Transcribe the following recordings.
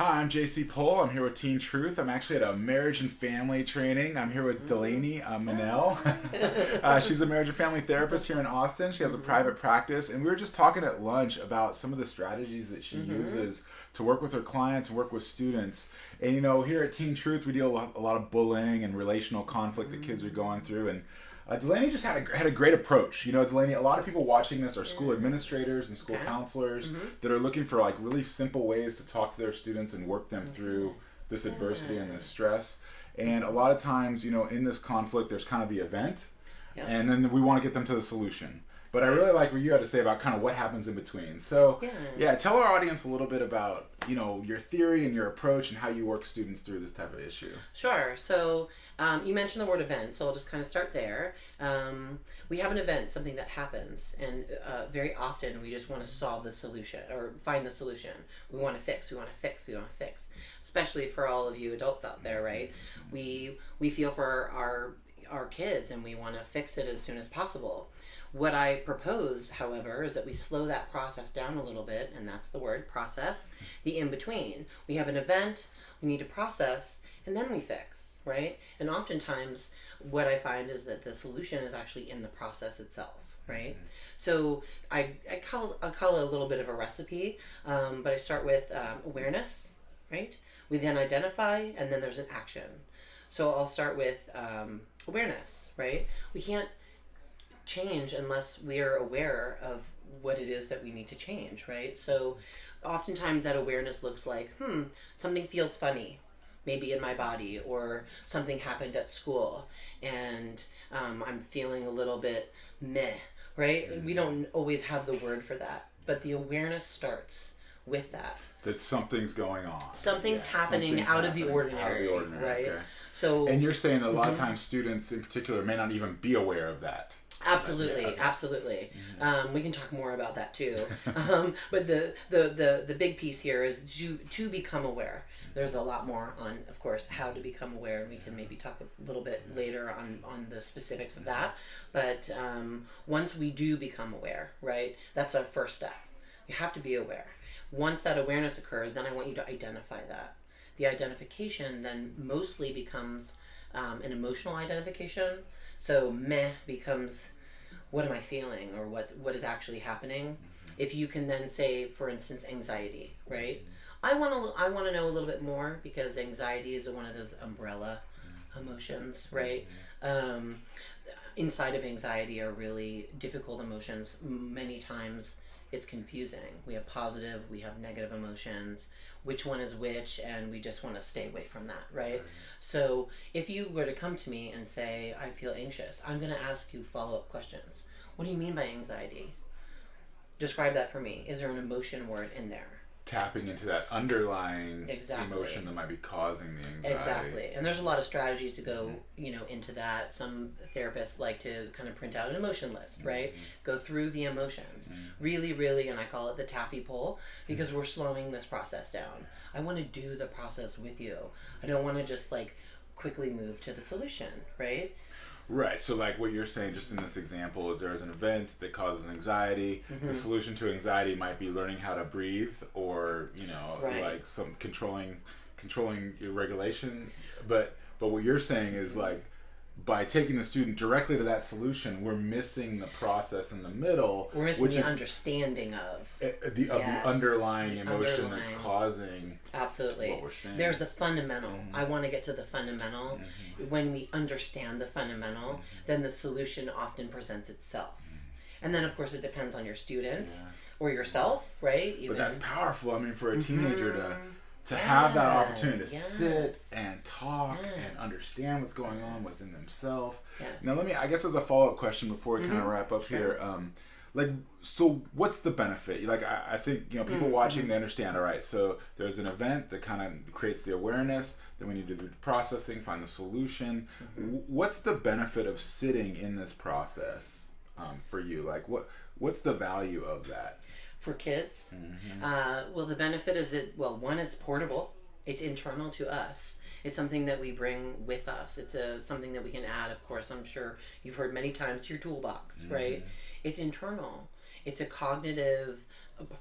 Hi, I'm JC Pohl. I'm here with Teen Truth. I'm actually at a marriage and family training. I'm here with Delany Menell. She's a marriage and family therapist here in Austin. She has a private practice, and we were just talking at lunch about some of the strategies that she uses to work with her clients and work with students. And here at Teen Truth, we deal with a lot of bullying and relational conflict that kids are going through. And Delany just had a great approach. Delany, a lot of people watching this are school administrators and school counselors that are looking for really simple ways to talk to their students and work them through this adversity and this stress. And a lot of times, in this conflict, there's kind of the event, and then we want to get them to the solution. But I really like what you had to say about kind of what happens in between. So, tell our audience a little bit about, your theory and your approach and how you work students through this type of issue. Sure. So, you mentioned the word event, so I'll just kind of start there. We have an event, something that happens, and very often we just want to solve the solution or find the solution. We want to fix, especially for all of you adults out there, right? We feel for our kids and we want to fix it as soon as possible. What I propose, however, is that we slow that process down a little bit, and that's the word, process, the in-between. We have an event, we need to process, and then we fix, right? And oftentimes, what I find is that the solution is actually in the process itself, right? So I call it a little bit of a recipe, but I start with awareness, right? We then identify, and then there's an action. So I'll start with awareness, right? We can't change unless we are aware of what it is that we need to change, right? So oftentimes that awareness looks like, something feels funny maybe in my body, or something happened at school and I'm feeling a little bit meh, right? We don't always have the word for that, but the awareness starts with that. That something's going on. Something's happening out of the ordinary, right? Okay. So, and you're saying that a lot of times students in particular may not even be aware of that. Absolutely, absolutely. We can talk more about that too. But the big piece here is to become aware. There's a lot more on, of course, how to become aware, and we can maybe talk a little bit later on the specifics of that. But once we do become aware, right, that's our first step. You have to be aware. Once that awareness occurs, then I want you to identify that. The identification then mostly becomes an emotional identification. So meh becomes, what am I feeling, or what is actually happening? If you can then say, for instance, anxiety, right? I want to know a little bit more, because anxiety is one of those umbrella emotions, right? Inside of anxiety are really difficult emotions. Many times it's confusing. We have positive, we have negative emotions. Which one is which, and we just want to stay away from that, right? So if you were to come to me and say, I feel anxious, I'm going to ask you follow-up questions. What do you mean by anxiety? Describe that for me. Is there an emotion word in there? Tapping into that underlying emotion that might be causing the anxiety. Exactly. And there's a lot of strategies to go, into that. Some therapists like to kind of print out an emotion list, right? Go through the emotions. Really, really, and I call it the taffy pull, because we're slowing this process down. I want to do the process with you. I don't want to just quickly move to the solution, right? Right. So what you're saying just in this example is there's an event that causes anxiety. The solution to anxiety might be learning how to breathe, or, some controlling your regulation. But what you're saying is by taking the student directly to that solution, we're missing the process in the middle. We're missing the understanding of the underlying emotion that's causing absolutely what we're saying. There's the fundamental. I want to get to the fundamental. When we understand the fundamental, then the solution often presents itself. And then, of course, it depends on your student or yourself, right? But that's powerful. I mean, for a teenager to have that opportunity to sit and talk and understand what's going on within themselves. Now, I guess as a follow-up question before we kind of wrap up here, so what's the benefit? I think, people watching, they understand, all right, so there's an event that kind of creates the awareness, then we need to do the processing, find the solution. What's the benefit of sitting in this process for you? What's the value of that? For kids, well, the benefit is one, it's portable. It's internal to us. It's something that we bring with us. It's something that we can add, of course, I'm sure you've heard many times, to your toolbox, right? It's internal. It's a cognitive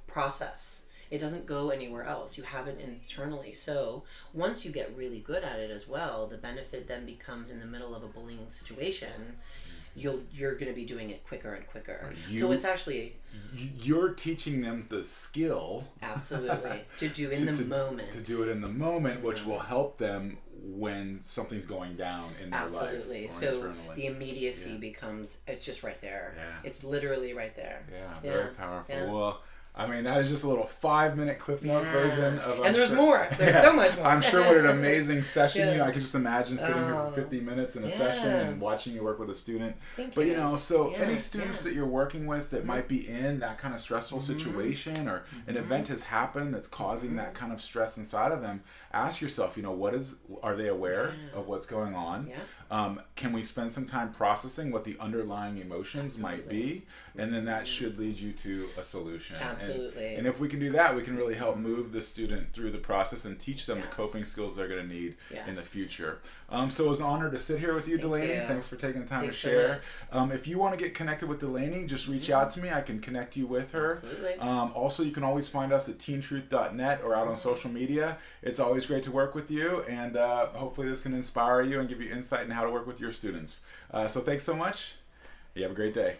process. It doesn't go anywhere else. You have it internally. So once you get really good at it as well, the benefit then becomes in the middle of a bullying situation, you're going to be doing it quicker and quicker. So it's actually, you're teaching them the skill, absolutely, to do in the moment. To do it in the moment, which will help them when something's going down in their life. Absolutely. So internally. The immediacy becomes, it's just right there. Yeah. It's literally right there. Yeah, very powerful. Yeah. Well, I mean, that is just a little 5-minute Cliff Note version of. And there's more. There's so much more. I'm sure what an amazing session. You know, I can just imagine sitting here for 50 minutes in a session and watching you work with a student. But you know, so any students that you're working with that might be in that kind of stressful situation, or an event has happened that's causing that kind of stress inside of them, ask yourself, you know, are they aware of what's going on? Can we spend some time processing what the underlying emotions might be? And then that should lead you to a solution. Absolutely. And if we can do that, we can really help move the student through the process and teach them the coping skills they're going to need in the future. So it was an honor to sit here with you, Delany. Thanks for taking the time to share. If you want to get connected with Delany, just reach out to me. I can connect you with her. Absolutely. Also, you can always find us at teentruth.net or out on social media. It's always great to work with you, and hopefully this can inspire you and give you insight in how to work with your students. So thanks so much. You have a great day.